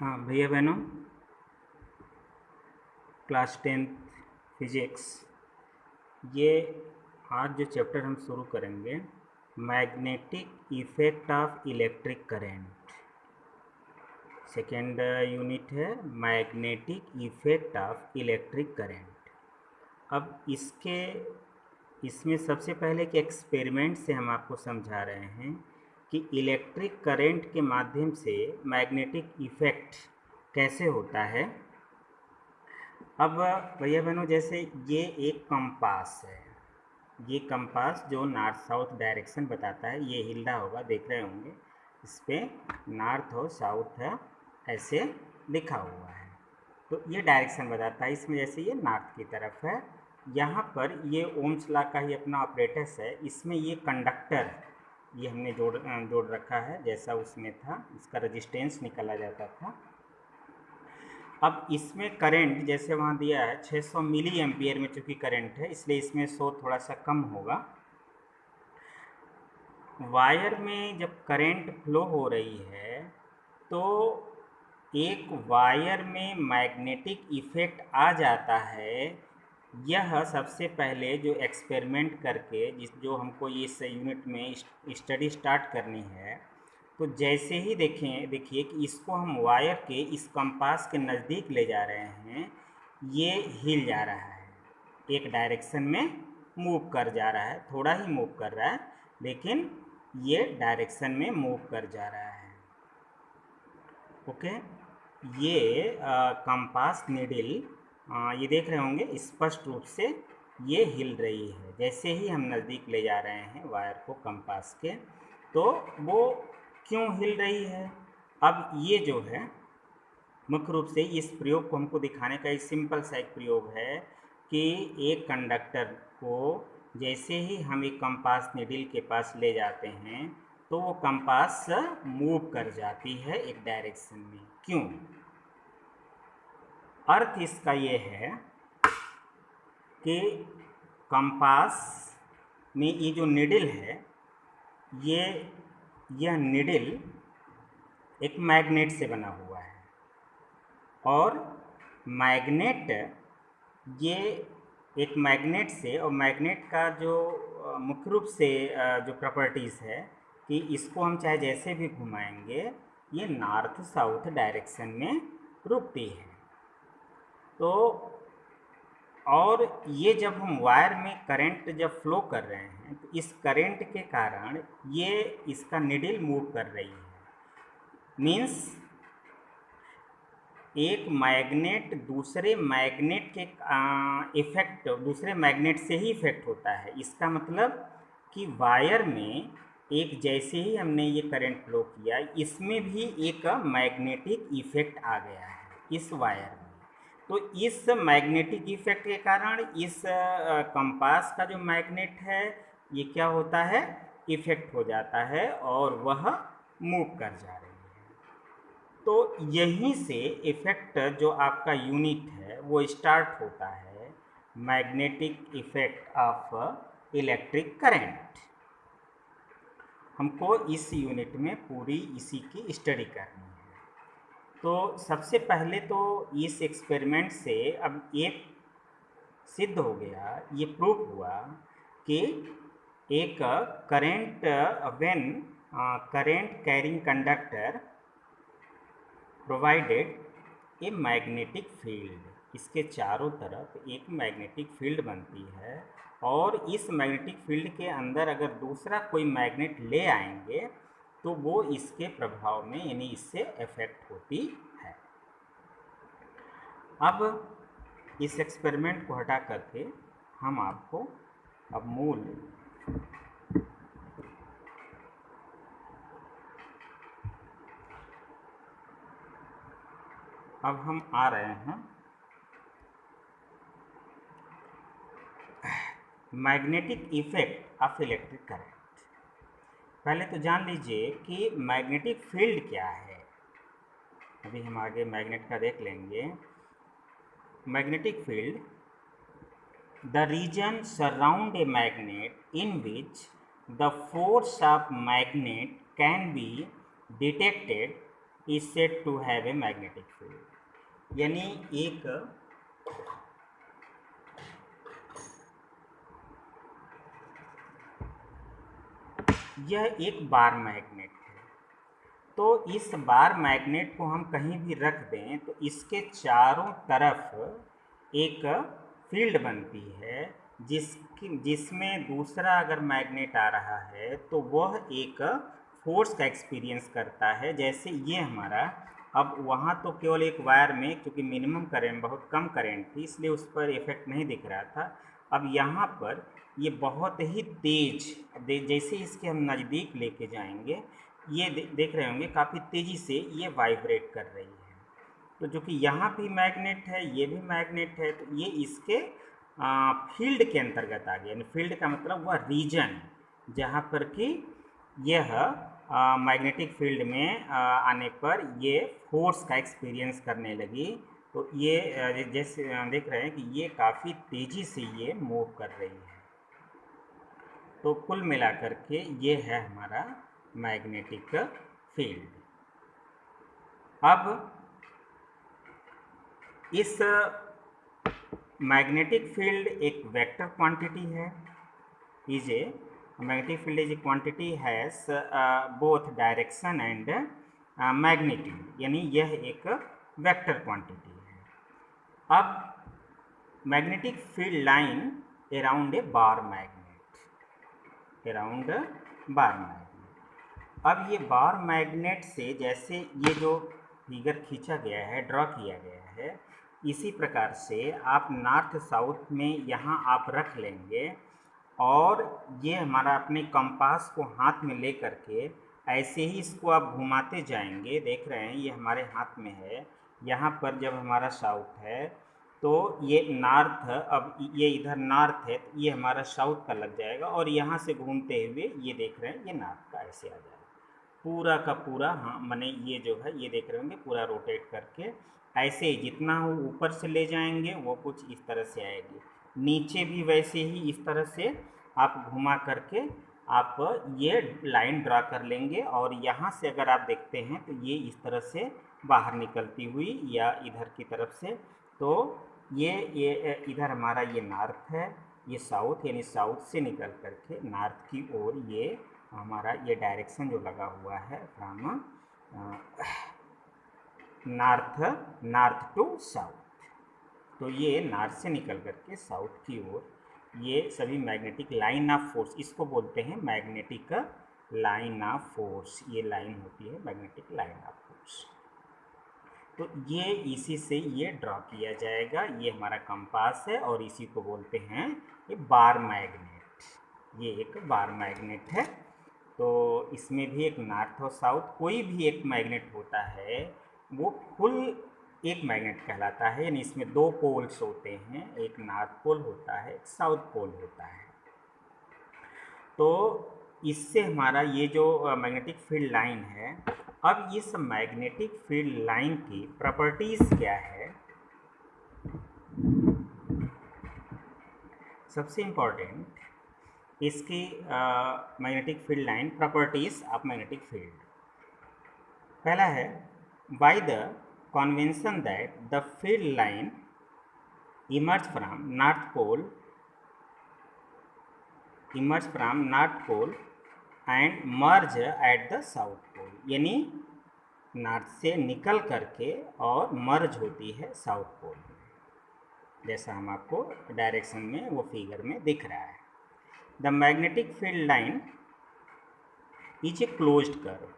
हाँ भैया बहनों, क्लास 10th फिजिक्स, ये आज जो चैप्टर हम शुरू करेंगे, magnetic effect of electric current. Second unit है magnetic effect of electric current. अब इसमें सबसे पहले एक एक्सपेरिमेंट से हम आपको समझा रहे हैं कि इलेक्ट्रिक करंट के माध्यम से मैग्नेटिक इफेक्ट कैसे होता है। अब भैया बहनों, जैसे ये एक कंपास है, ये कंपास जो नॉर्थ साउथ डायरेक्शन बताता है, ये हिल रहा होगा, देख रहे होंगे, इस पर नॉर्थ और साउथ है ऐसे लिखा हुआ है, तो ये डायरेक्शन बताता है। इसमें जैसे ये नॉर्थ की तरफ है, यहाँ पर ये ओम्स लॉ का ही अपना ऑपरेटर्स है। इसमें ये कंडक्टर ये हमने जोड़ रखा है, जैसा उसमें था, इसका रेजिस्टेंस निकाला जाता था। अब इसमें करंट जैसे वहाँ दिया है 600 मिली एम्पियर में, चूँकि करंट है इसलिए इसमें 100 थोड़ा सा कम होगा। वायर में जब करंट फ्लो हो रही है तो एक वायर में मैग्नेटिक इफेक्ट आ जाता है। यह सबसे पहले जो एक्सपेरिमेंट करके जो हमको इस यूनिट में स्टडी स्टार्ट करनी है, तो जैसे ही देखिए कि इसको हम वायर के इस कंपास के नज़दीक ले जा रहे हैं, ये हिल जा रहा है, एक डायरेक्शन में मूव कर जा रहा है, थोड़ा ही मूव कर रहा है लेकिन ये डायरेक्शन में मूव कर जा रहा है। ओके, ये कंपास नीडल ये देख रहे होंगे स्पष्ट रूप से ये हिल रही है। जैसे ही हम नज़दीक ले जा रहे हैं वायर को कंपास के, तो वो क्यों हिल रही है। अब ये जो है मुख्य रूप से इस प्रयोग को हमको दिखाने का एक सिंपल सा एक प्रयोग है कि एक कंडक्टर को जैसे ही हम एक कंपास नीडल के पास ले जाते हैं तो वो कंपास मूव कर जाती है एक डायरेक्शन में। क्यों? अर्थ इसका ये है कि कंपास में ये जो नीडल है, यह नीडल एक मैग्नेट से बना हुआ है, और मैग्नेट ये एक मैग्नेट से, और मैग्नेट का जो मुख्य रूप से जो प्रॉपर्टीज़ है कि इसको हम चाहे जैसे भी घुमाएंगे ये नॉर्थ साउथ डायरेक्शन में रुकती है। तो और ये जब हम वायर में करंट जब फ्लो कर रहे हैं तो इस करंट के कारण ये इसका नीडल मूव कर रही है। मीन्स एक मैग्नेट दूसरे मैग्नेट के इफेक्ट दूसरे मैग्नेट से ही इफेक्ट होता है। इसका मतलब कि वायर में एक जैसे ही हमने ये करंट फ्लो किया, इसमें भी एक मैग्नेटिक इफेक्ट आ गया है इस वायर में। तो इस मैग्नेटिक इफेक्ट के कारण इस कंपास का जो मैग्नेट है ये क्या होता है, इफेक्ट हो जाता है और वह मूव कर जा रही है। तो यहीं से इफेक्ट जो आपका यूनिट है वो स्टार्ट होता है, magnetic effect of electric current. हमको इस यूनिट में पूरी इसी की स्टडी करनी है। तो सबसे पहले तो इस एक्सपेरिमेंट से अब एक सिद्ध हो गया, ये प्रूफ हुआ कि एक current when current carrying conductor provided A magnetic field, इसके चारों तरफ एक मैग्नेटिक फील्ड बनती है, और इस मैग्नेटिक फील्ड के अंदर अगर दूसरा कोई मैग्नेट ले आएंगे तो वो इसके प्रभाव में यानी इससे इफेक्ट होती है। अब इस एक्सपेरिमेंट को हटा करके हम आपको अब हम आ रहे हैं magnetic effect of electric current. पहले तो जान लीजिए कि मैग्नेटिक फील्ड क्या है। अभी हम आगे मैग्नेट का देख लेंगे। Magnetic field, the region surround a magnet in which the force of magnet can be detected is said to have a magnetic field. यानी यह एक बार मैग्नेट है। तो इस बार मैग्नेट को हम कहीं भी रख दें तो इसके चारों तरफ एक फील्ड बनती है, जिसमें दूसरा अगर मैग्नेट आ रहा है तो वह एक फोर्स का एक्सपीरियंस करता है। जैसे ये हमारा, अब वहाँ तो केवल एक वायर में, क्योंकि मिनिमम करेंट, बहुत कम करेंट थी, इसलिए उस पर इफेक्ट नहीं दिख रहा था। अब यहाँ पर ये बहुत ही तेज, जैसे इसके हम नज़दीक लेके जाएंगे, ये देख रहे होंगे काफ़ी तेज़ी से ये वाइब्रेट कर रही है। तो जो कि यहाँ भी मैग्नेट है, ये भी मैग्नेट है, तो ये इसके फील्ड के अंतर्गत आ गया। यानी फील्ड का मतलब वह रीजन जहाँ पर कि यह मैग्नेटिक फील्ड में आने पर ये फोर्स का एक्सपीरियंस करने लगी। तो ये जैसे देख रहे हैं कि ये काफ़ी तेज़ी से ये मूव कर रही है। तो कुल मिलाकर के ये है हमारा मैग्नेटिक फील्ड। अब इस मैग्नेटिक फील्ड एक वेक्टर क्वांटिटी है। Is a magnetic field is a quantity has both direction and magnitude, यानी यह एक वेक्टर क्वांटिटी है। अब magnetic field line around a bar magnet, around bar magnet. अब ये बार मैग्नेट से जैसे ये जो फिगर खींचा गया है, ड्रॉ किया गया है, इसी प्रकार से आप नॉर्थ साउथ में यहाँ आप रख लेंगे और ये हमारा अपने कंपास को हाथ में ले करके ऐसे ही इसको आप घुमाते जाएंगे। देख रहे हैं ये हमारे हाथ में है, यहाँ पर जब हमारा साउथ है तो ये नॉर्थ, अब ये इधर नॉर्थ है तो ये हमारा साउथ का लग जाएगा, और यहाँ से घूमते हुए ये देख रहे हैं ये नॉर्थ का ऐसे आ जाएगा पूरा का पूरा। हाँ, माने ये जो है ये देख रहे होंगे पूरा रोटेट करके ऐसे ही जितना वो ऊपर से ले जाएंगे वो कुछ इस तरह से आएगी, नीचे भी वैसे ही इस तरह से आप घुमा करके आप ये लाइन ड्रा कर लेंगे। और यहाँ से अगर आप देखते हैं तो ये इस तरह से बाहर निकलती हुई या इधर की तरफ से, तो ये इधर हमारा ये नॉर्थ है, ये साउथ, यानी साउथ से निकल करके नॉर्थ की ओर ये हमारा ये डायरेक्शन जो लगा हुआ है फ्रॉम नॉर्थ टू साउथ, तो ये नॉर्थ से निकल करके साउथ की ओर ये सभी मैग्नेटिक लाइन ऑफ फोर्स, इसको बोलते हैं मैग्नेटिक लाइन ऑफ फोर्स। ये लाइन होती है मैग्नेटिक लाइन ऑफ फोर्स। तो ये इसी से ये ड्रॉ किया जाएगा। ये हमारा कंपास है और इसी को बोलते हैं ये बार मैग्नेट। ये एक बार मैग्नेट है। तो इसमें भी एक नॉर्थ और साउथ, कोई भी एक मैग्नेट होता है वो फुल एक मैग्नेट कहलाता है। यानी इसमें दो पोल्स होते हैं, एक नॉर्थ पोल होता है, एक साउथ पोल होता है। तो इससे हमारा ये जो मैग्नेटिक फील्ड लाइन है, अब इस मैग्नेटिक फील्ड लाइन की प्रॉपर्टीज क्या है, सबसे इम्पोर्टेंट इसकी magnetic field line properties of magnetic field. पहला है by the convention that the field line emerge from north pole and merge at the south pole, यानी नॉर्थ से निकल करके और मर्ज होती है साउथ पोल में, जैसा हम आपको डायरेक्शन में वो फिगर में दिख रहा है। The magnetic field line is a closed curve,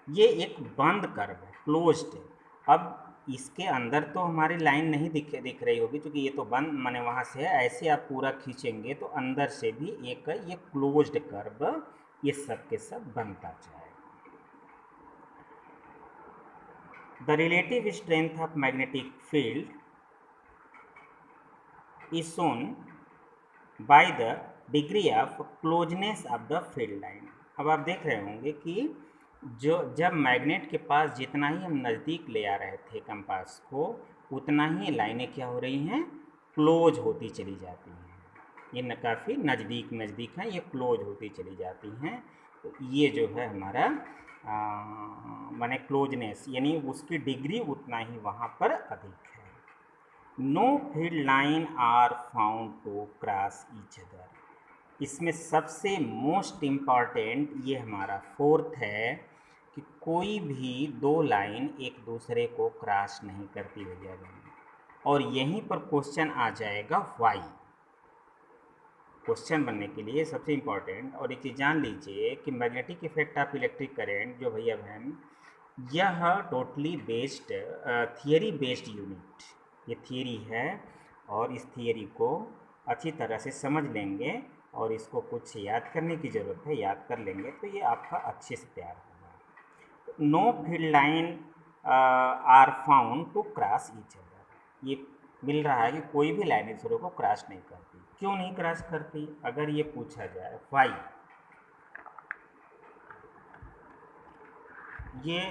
ये एक बंद कर्व है, क्लोज्ड है। अब इसके अंदर तो हमारी लाइन नहीं दिख रही होगी क्योंकि ये तो बंद माने वहाँ से है। ऐसे आप पूरा खींचेंगे तो अंदर से भी एक ये क्लोज्ड कर्व ये सब के सब बनता जाएगा। The relative strength of magnetic field is shown by the degree of closeness of the field line. अब आप देख रहे होंगे कि जब मैग्नेट के पास जितना ही हम नज़दीक ले आ रहे थे कंपास को, उतना ही लाइनें क्या हो रही हैं, क्लोज होती चली जाती हैं। ये काफ़ी नज़दीक हैं, ये क्लोज होती चली जाती हैं। तो ये जो है हमारा माने क्लोजनेस, यानी उसकी डिग्री उतना ही वहाँ पर अधिक है। No field line are found to cross each other. इसमें सबसे मोस्ट इम्पॉर्टेंट ये हमारा फोर्थ है कि कोई भी दो लाइन एक दूसरे को क्रॉस नहीं करती भैया बहन। और यहीं पर क्वेश्चन आ जाएगा वाई। क्वेश्चन बनने के लिए सबसे इम्पॉर्टेंट, और एक चीज़ जान लीजिए कि magnetic effect of electric current जो भैया बहन, यह totally based theory based unit, ये थियरी है। और इस थियरी को अच्छी तरह से समझ लेंगे और इसको कुछ याद करने की ज़रूरत है, याद कर लेंगे तो ये आपका अच्छे से तैयार होगा। No field line are found to cross each other, ये मिल रहा है कि कोई भी लाइन एक दूसरे को क्रॉस नहीं करती। क्यों नहीं क्रॉस करती, अगर ये पूछा जाए वाई, ये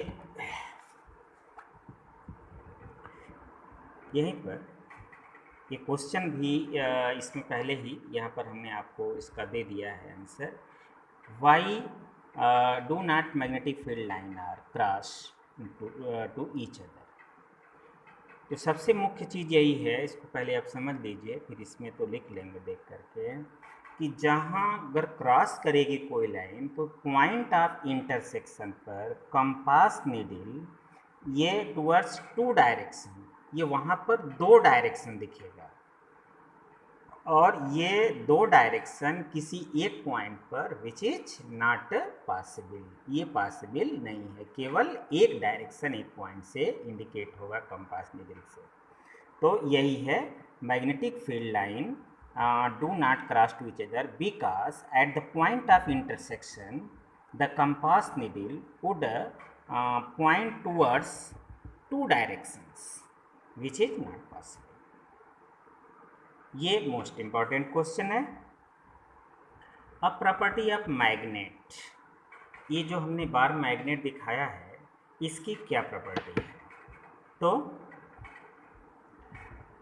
यहीं पर ये क्वेश्चन भी इसमें पहले ही यहाँ पर हमने आपको इसका दे दिया है answer. Why do not magnetic field line are cross to each other. तो सबसे मुख्य चीज़ यही है, इसको पहले आप समझ लीजिए, फिर इसमें तो लिख लेंगे देख करके, कि जहाँ अगर क्रॉस करेगी कोई लाइन तो पॉइंट ऑफ इंटरसेक्शन पर कंपास नीडल ये टुवर्ड्स टू डायरेक्शन, ये वहाँ पर दो डायरेक्शन दिखेगा। और ये दो डायरेक्शन किसी एक पॉइंट पर विच इज नॉट पॉसिबल, ये पॉसिबल नहीं है, केवल एक डायरेक्शन एक पॉइंट से इंडिकेट होगा कंपास निडल से। तो यही है magnetic field line do not cross to each other because at the point of intersection the compass needle would point towards two directions which is not possible. ये most important question है। अब property of magnet, ये जो हमने bar magnet दिखाया है इसकी क्या प्रॉपर्टी है, तो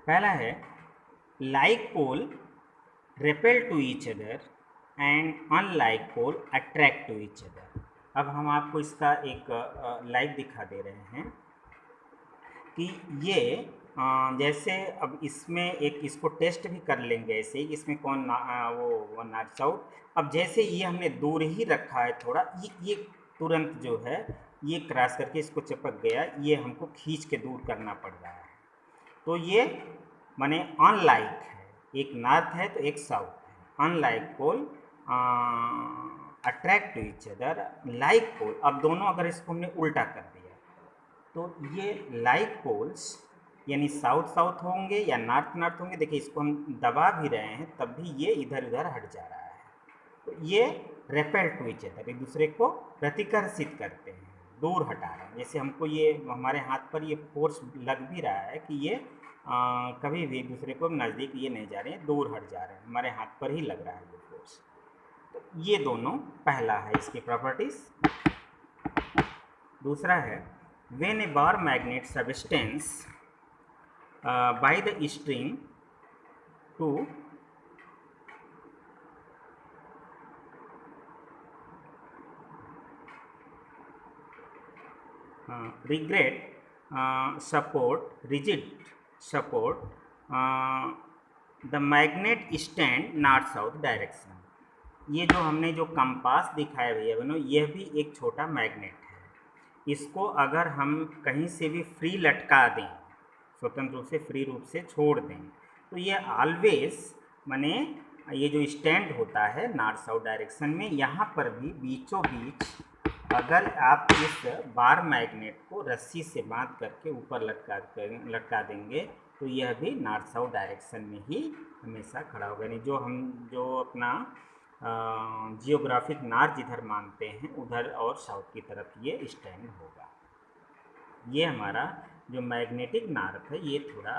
पहला है like pole repel to each other and unlike pole attract to each other. अब हम आपको इसका एक लाइक दिखा दे रहे हैं कि ये जैसे अब इसमें एक इसको टेस्ट भी कर लेंगे ऐसे ही, इसमें कौन वो नॉर्थ साउथ। अब जैसे ये हमने दूर ही रखा है थोड़ा, ये तुरंत जो है ये क्रॉस करके इसको चिपक गया, ये हमको खींच के दूर करना पड़ रहा है। तो ये माने अनलाइक है, एक नॉर्थ है तो एक साउथ है। Unlike pole attract to each other, like pole, अब दोनों अगर इसको हमने उल्टा कर दिया तो ये लाइक पोल्स यानी साउथ साउथ होंगे या नॉर्थ नॉर्थ होंगे। देखिए इसको हम दबा भी रहे हैं तब भी ये इधर उधर हट जा रहा है। तो ये रेपेल टू ईच अदर, एक दूसरे को प्रतिकर्षित करते हैं, दूर हटा रहे हैं। जैसे हमको ये हमारे हाथ पर ये फोर्स लग भी रहा है कि ये कभी भी एक दूसरे को नज़दीक ये नहीं जा रहे हैं, दूर हट जा रहे हैं, हमारे हाथ पर ही लग रहा है ये फोर्स। तो ये दोनों पहला है इसकी प्रॉपर्टीज। दूसरा है when a bar magnet substance by the string to rigid support the magnet stand north south direction। ये जो हमने जो कंपास दिखाया भैया बनो, यह भी एक छोटा मैग्नेट है। इसको अगर हम कहीं से भी फ्री लटका दें, स्वतंत्र रूप से फ्री रूप से छोड़ दें, तो ये ऑलवेज माने ये जो स्टैंड होता है नॉर्थ साउथ डायरेक्शन में, यहाँ पर भी बीचों बीच अगर आप इस बार मैग्नेट को रस्सी से बांध करके ऊपर लटका देंगे तो यह भी नॉर्थ साउथ डायरेक्शन में ही हमेशा खड़ा होगा। यानी जो अपना जियोग्राफिक नॉर्थ जिधर मानते हैं उधर और साउथ की तरफ ये स्टैंड होगा। ये हमारा जो मैग्नेटिक नॉर्थ है ये थोड़ा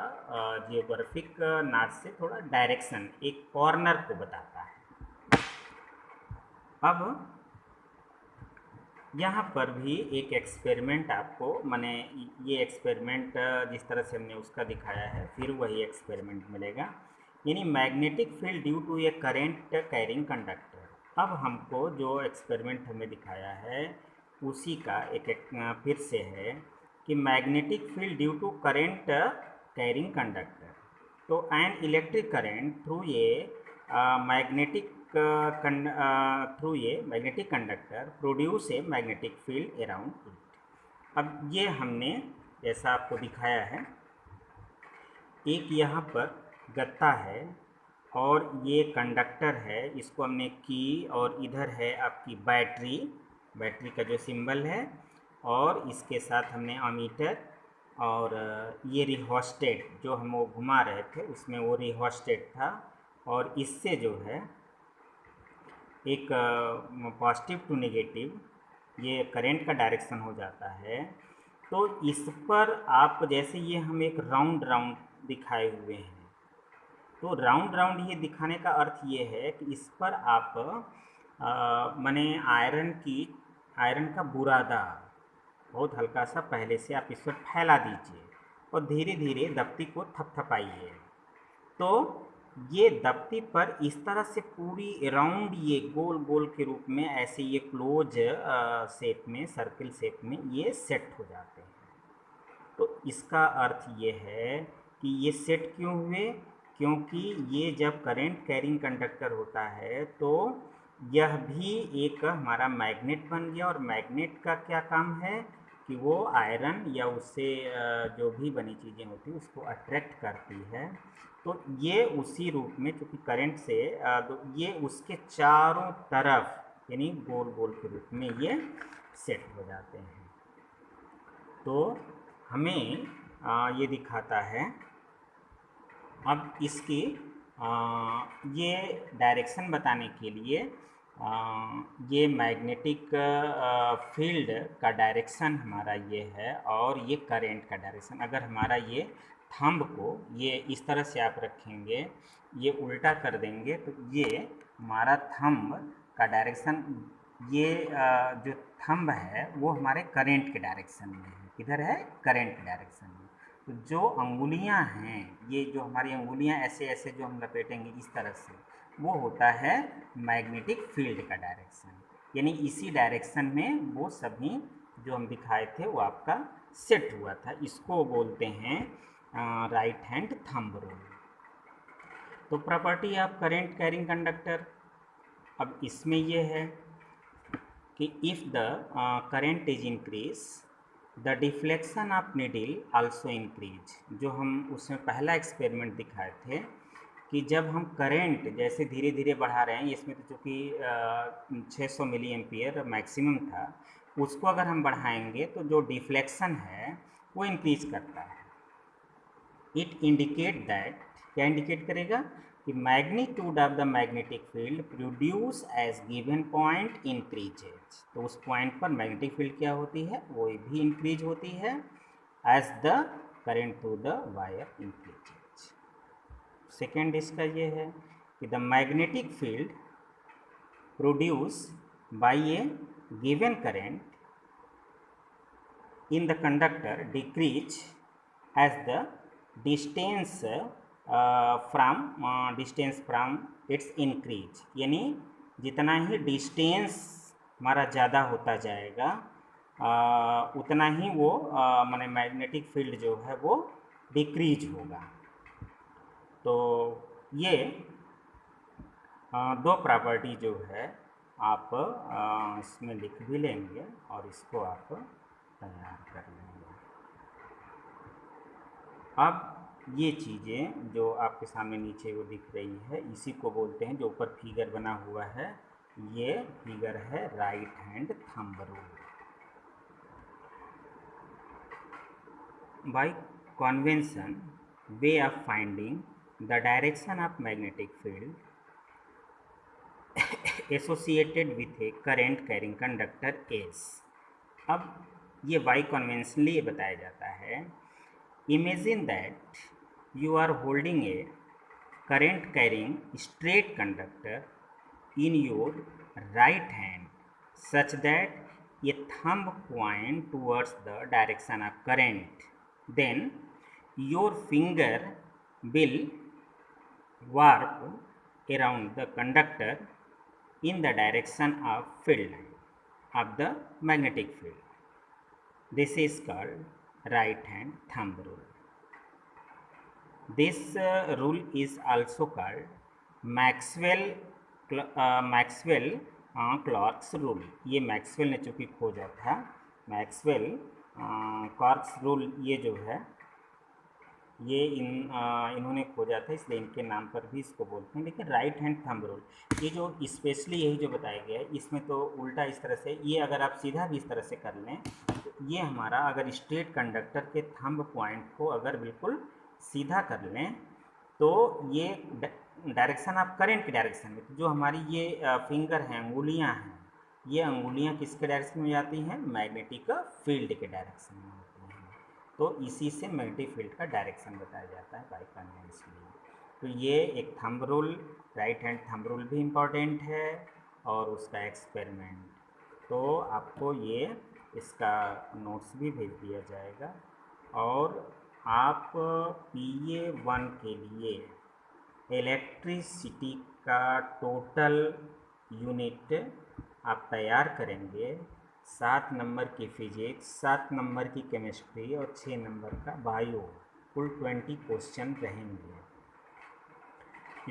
जियोग्राफिक नॉर्थ से थोड़ा डायरेक्शन एक कॉर्नर को बताता है। अब यहाँ पर भी एक एक्सपेरिमेंट आपको, माने ये एक्सपेरिमेंट जिस तरह से हमने उसका दिखाया है फिर वही एक्सपेरिमेंट मिलेगा। यानी magnetic field due to a current carrying conductor. अब हमको जो एक्सपेरिमेंट हमें दिखाया है उसी का एक फिर से है कि magnetic field due to current carrying conductor. तो an electric current through a magnetic conductor produce a magnetic field around it. अब ये हमने जैसा आपको दिखाया है, एक यहाँ पर गत्ता है और ये कंडक्टर है, इसको हमने की, और इधर है आपकी बैटरी, बैटरी का जो सिंबल है, और इसके साथ हमने अमीटर, और ये रिहोस्टेट जो हम वो घुमा रहे थे उसमें वो रिहोस्टेट था, और इससे जो है एक पॉजिटिव टू नेगेटिव ये करंट का डायरेक्शन हो जाता है। तो इस पर आप जैसे ये हम एक राउंड राउंड दिखाए हुए हैं, तो राउंड राउंड ये दिखाने का अर्थ ये है कि इस पर आप माने आयरन का बुरादा बहुत हल्का सा पहले से आप इस पर फैला दीजिए और धीरे धीरे दफ्ती को थपथपाइए। तो ये दफ्ती पर इस तरह से पूरी राउंड ये गोल गोल के रूप में ऐसे ये क्लोज शेप में, सर्किल शेप में ये सेट हो जाते हैं। तो इसका अर्थ ये है कि ये सेट क्यों हुए, क्योंकि ये जब करंट कैरिंग कंडक्टर होता है तो यह भी एक हमारा मैग्नेट बन गया, और मैग्नेट का क्या काम है कि वो आयरन या उससे जो भी बनी चीज़ें होती हैं उसको अट्रैक्ट करती है। तो ये उसी रूप में, क्योंकि करंट से ये उसके चारों तरफ यानी गोल गोल के रूप में ये सेट हो जाते हैं। तो हमें ये दिखाता है। अब इसकी ये डायरेक्शन बताने के लिए ये मैग्नेटिक फील्ड का डायरेक्शन हमारा ये है, और ये करंट का डायरेक्शन। अगर हमारा ये थंब को ये इस तरह से आप रखेंगे, ये उल्टा कर देंगे, तो ये हमारा थंब का डायरेक्शन, ये जो थंब है वो हमारे करंट के डायरेक्शन में है। किधर है? करंट के डायरेक्शन में। तो जो अंगुलियां हैं, ये जो हमारी अंगुलियां ऐसे ऐसे जो हम लपेटेंगे इस तरह से, वो होता है मैग्नेटिक फील्ड का डायरेक्शन। यानी इसी डायरेक्शन में वो सभी जो हम दिखाए थे वो आपका सेट हुआ था। इसको बोलते हैं राइट हैंड थंब रूल। तो property of current carrying conductor, अब इसमें ये है कि if the current is increase the deflection of needle also increase. जो हम उसमें पहला एक्सपेरिमेंट दिखाए थे कि जब हम करंट जैसे धीरे धीरे बढ़ा रहे हैं, इसमें तो चूँकि 600 मिली एम्पियर मैक्सिमम था, उसको अगर हम बढ़ाएंगे तो जो डिफ्लेक्शन है वो इंक्रीज करता है। इट इंडिकेट दैट, क्या इंडिकेट करेगा कि magnitude of the magnetic field produce as given point increases. तो उस पॉइंट पर मैग्नेटिक फील्ड क्या होती है, वो भी इंक्रीज होती है as the current through the wire increases. Second इसका ये है कि the magnetic field produce by a given current in the conductor decrease as the distance from its increase। यानी जितना ही डिस्टेंस हमारा ज़्यादा होता जाएगा उतना ही वो माने मैग्नेटिक फील्ड जो है वो डिक्रीज होगा। तो ये दो प्रॉपर्टी जो है आप इसमें लिख भी लेंगे और इसको आप तैयार कर लेंगे। अब ये चीज़ें जो आपके सामने नीचे वो दिख रही है, इसी को बोलते हैं, जो ऊपर फिगर बना हुआ है, ये फिगर है right hand thumb rule. By convention way of finding the direction of magnetic field associated with a current carrying conductor is. अब ये बाई कन्वेंशनली ये बताया जाता है, imagine that you are holding a current carrying straight conductor in your right hand such that a thumb point towards the direction of current, then your finger will warp around the conductor in the direction of field line। of the magnetic field. This is called right hand thumb rule. This rule is also called Maxwell Clark's rule. ये Maxwell ने चूँकि खोजा था, Maxwell Clarks rule ये जो है ये इन्होंने खोजा था, इसलिए इनके नाम पर भी इसको बोलते हैं। लेकिन राइट हैंड थंब रूल ये जो स्पेशली यही जो बताया गया है, इसमें तो उल्टा इस तरह से, ये अगर आप सीधा भी इस तरह से कर लें तो ये हमारा अगर स्ट्रेट कंडक्टर के थंब पॉइंट को अगर बिल्कुल सीधा कर लें तो ये डायरेक्शन ऑफ करंट की डायरेक्शन में, तो जो हमारी ये फिंगर हैं, अंगुलियां हैं, ये अंगुलियां किसके डायरेक्शन में जाती हैं? मैग्नेटिक फील्ड के डायरेक्शन में होती हैं। तो इसी से मैग्नेटिक फील्ड का डायरेक्शन बताया जाता है बाय कन्वेंशन। तो ये एक thumb rule, right hand thumb rule भी इम्पॉर्टेंट है और उसका एक्सपेरिमेंट, तो आपको ये इसका नोट्स भी भेज दिया जाएगा। और आप PA1 के लिए इलेक्ट्रिसिटी का टोटल यूनिट आप तैयार करेंगे। 7 नंबर की फिजिक्स, 7 नंबर की केमिस्ट्री और 6 नंबर का बायो, कुल 20 क्वेश्चन रहेंगे।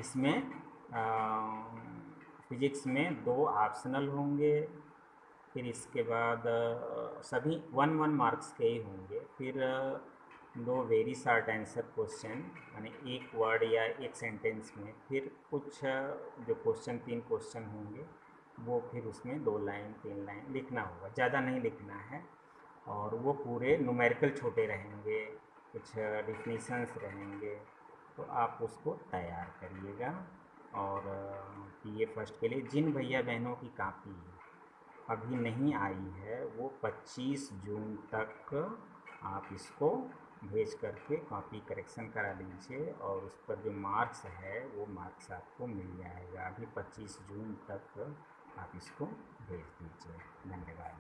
इसमें फिजिक्स में 2 ऑप्शनल होंगे, फिर इसके बाद सभी 1-1 मार्क्स के ही होंगे, फिर 2 वेरी शॉर्ट आंसर क्वेश्चन, यानी एक वर्ड या एक सेंटेंस में, फिर कुछ जो क्वेश्चन 3 क्वेश्चन होंगे वो फिर उसमें 2 लाइन 3 लाइन लिखना होगा, ज़्यादा नहीं लिखना है। और वो पूरे न्यूमेरिकल छोटे रहेंगे, कुछ डिफिनीशंस रहेंगे, तो आप उसको तैयार करिएगा। और PA फर्स्ट के लिए जिन भैया बहनों की कापी अभी नहीं आई है वो 25 जून तक आप इसको भेज करके कॉपी करेक्शन करा लीजिए, और उस पर जो मार्क्स है वो मार्क्स आपको मिल जाएगा। अभी 25 जून तक आप इसको भेज दीजिए। धन्यवाद।